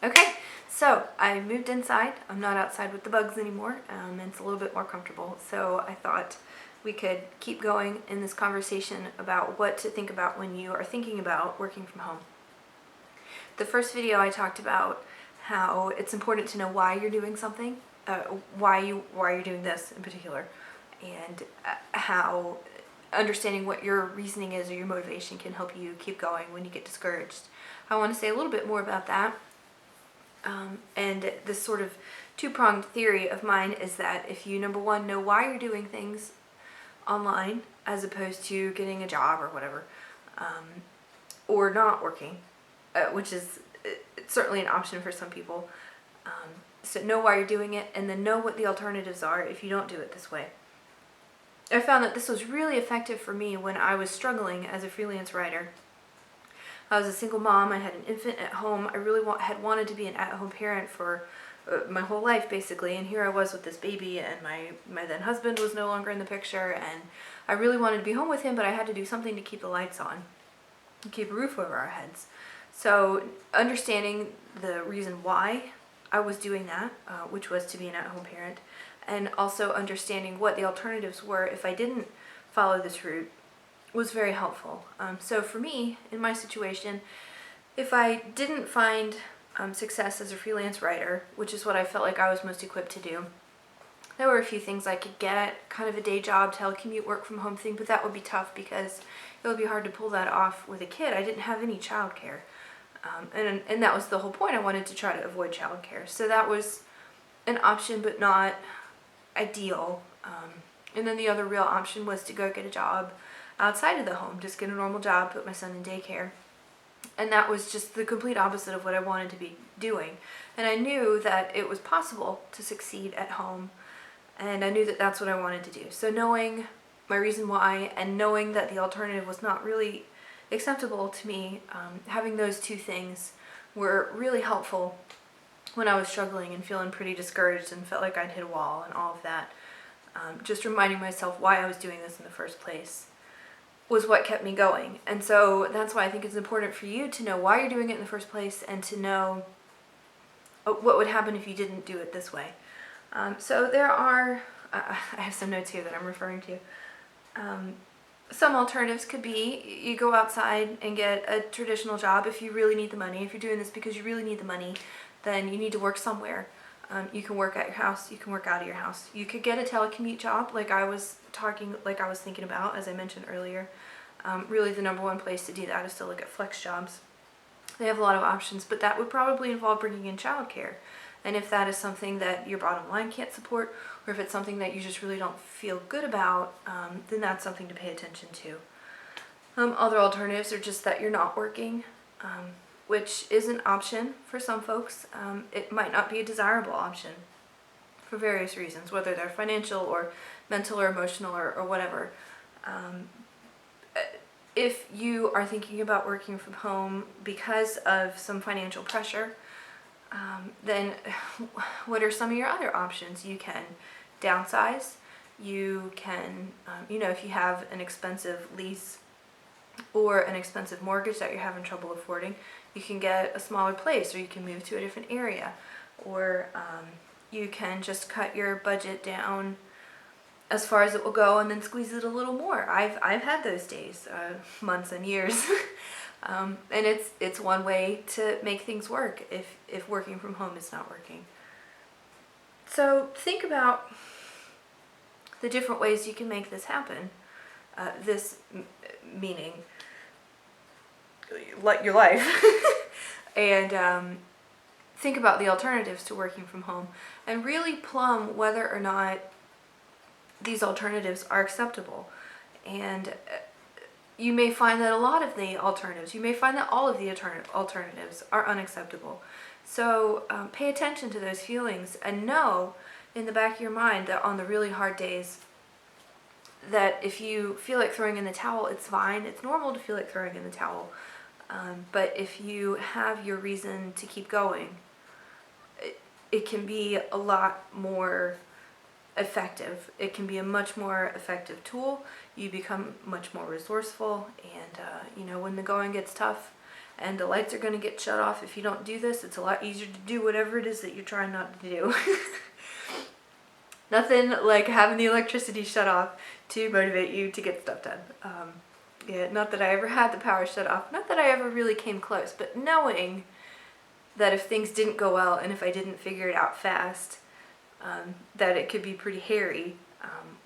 Okay, so I moved inside. I'm not outside with the bugs anymore, and it's a little bit more comfortable. So I thought we could keep going in this conversation about what to think about when you are thinking about working from home. The first video I talked about how it's important to know why you're doing something, why you're doing this in particular, and how understanding what your reasoning is or your motivation can help you keep going when you get discouraged. I want to say a little bit more about that. And this sort of two-pronged theory of mine is that if you, number one, know why you're doing things online as opposed to getting a job or whatever, or not working, which is certainly an option for some people. So know why you're doing it, and then know what the alternatives are if you don't do it this way. I found that this was really effective for me when I was struggling as a freelance writer. I was a single mom. I had an infant at home. I really had wanted to be an at-home parent for my whole life, basically. And here I was with this baby, and my then husband was no longer in the picture. And I really wanted to be home with him, but I had to do something to keep the lights on, and keep a roof over our heads. So understanding the reason why I was doing that, which was to be an at-home parent, and also understanding what the alternatives were if I didn't follow this route, was very helpful. So for me, in my situation, if I didn't find success as a freelance writer, which is what I felt like I was most equipped to do, there were a few things I could get, kind of a day job, telecommute, work from home thing, but that would be tough because it would be hard to pull that off with a kid. I didn't have any childcare. And that was the whole point. I wanted to try to avoid childcare. So that was an option, but not ideal. And then the other real option was to go get a job outside of the home, just get a normal job, put my son in daycare. And that was just the complete opposite of what I wanted to be doing. And I knew that it was possible to succeed at home, and I knew that that's what I wanted to do. So knowing my reason why and knowing that the alternative was not really acceptable to me, having those two things were really helpful when I was struggling and feeling pretty discouraged and felt like I'd hit a wall and all of that. Just reminding myself why I was doing this in the first place was what kept me going. And so that's why I think it's important for you to know why you're doing it in the first place and to know what would happen if you didn't do it this way. So there are, I have some notes here that I'm referring to. Some alternatives could be you go outside and get a traditional job if you really need the money. If you're doing this because you really need the money, then you need to work somewhere. You can work at your house, you can work out of your house. You could get a telecommute job like I was thinking about, as I mentioned earlier. Really the number one place to do that is to look at flex jobs. They have a lot of options, but that would probably involve bringing in childcare. And if that is something that your bottom line can't support, or if it's something that you just really don't feel good about, then that's something to pay attention to. Other alternatives are just that you're not working, which is an option for some folks. It might not be a desirable option for various reasons, whether they're financial or mental or emotional or whatever. If you are thinking about working from home because of some financial pressure, then what are some of your other options? You can downsize. You can, if you have an expensive lease or an expensive mortgage that you're having trouble affording, you can get a smaller place, or you can move to a different area, or you can just cut your budget down as far as it will go and then squeeze it a little more. I've had those days, months and years. And it's one way to make things work if working from home is not working. So think about the different ways you can make this happen. Meaning your life. And think about the alternatives to working from home and really plumb whether or not these alternatives are acceptable. And you may find that a lot of the alternatives, you may find that all of the alternatives are unacceptable. So pay attention to those feelings and know in the back of your mind that on the really hard days, that if you feel like throwing in the towel, it's fine. It's normal to feel like throwing in the towel. But if you have your reason to keep going, it can be a lot more effective. It can be a much more effective tool. You become much more resourceful, and when the going gets tough, and the lights are going to get shut off if you don't do this. It's a lot easier to do whatever it is that you're trying not to do. Nothing like having the electricity shut off to motivate you to get stuff done. Yeah, not that I ever had the power shut off, not that I ever really came close, but knowing that if things didn't go well and if I didn't figure it out fast, that it could be pretty hairy,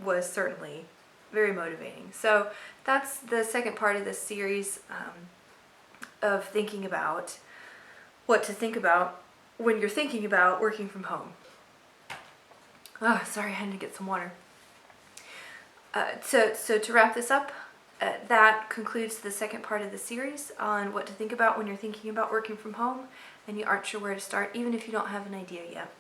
was certainly very motivating. So that's the second part of this series, of thinking about what to think about when you're thinking about working from home. Oh, sorry, I had to get some water. So to wrap this up, that concludes the second part of the series on what to think about when you're thinking about working from home and you aren't sure where to start, even if you don't have an idea yet.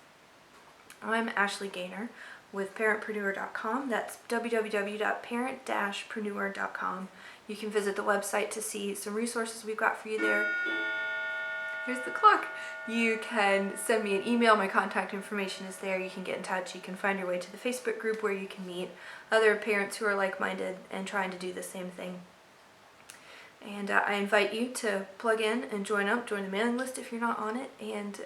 I'm Ashley Gaynor with Parent-Preneur.com. That's www.parent-preneur.com. You can visit the website to see some resources we've got for you there. Here's the clock. You can send me an email. My contact information is there. You can get in touch. You can find your way to the Facebook group where you can meet other parents who are like-minded and trying to do the same thing. And I invite you to plug in and join the mailing list if you're not on it. And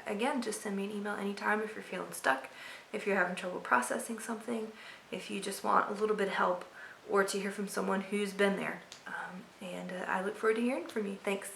again, just send me an email anytime if you're feeling stuck, if you're having trouble processing something, if you just want a little bit of help or to hear from someone who's been there. And I look forward to hearing from you. Thanks.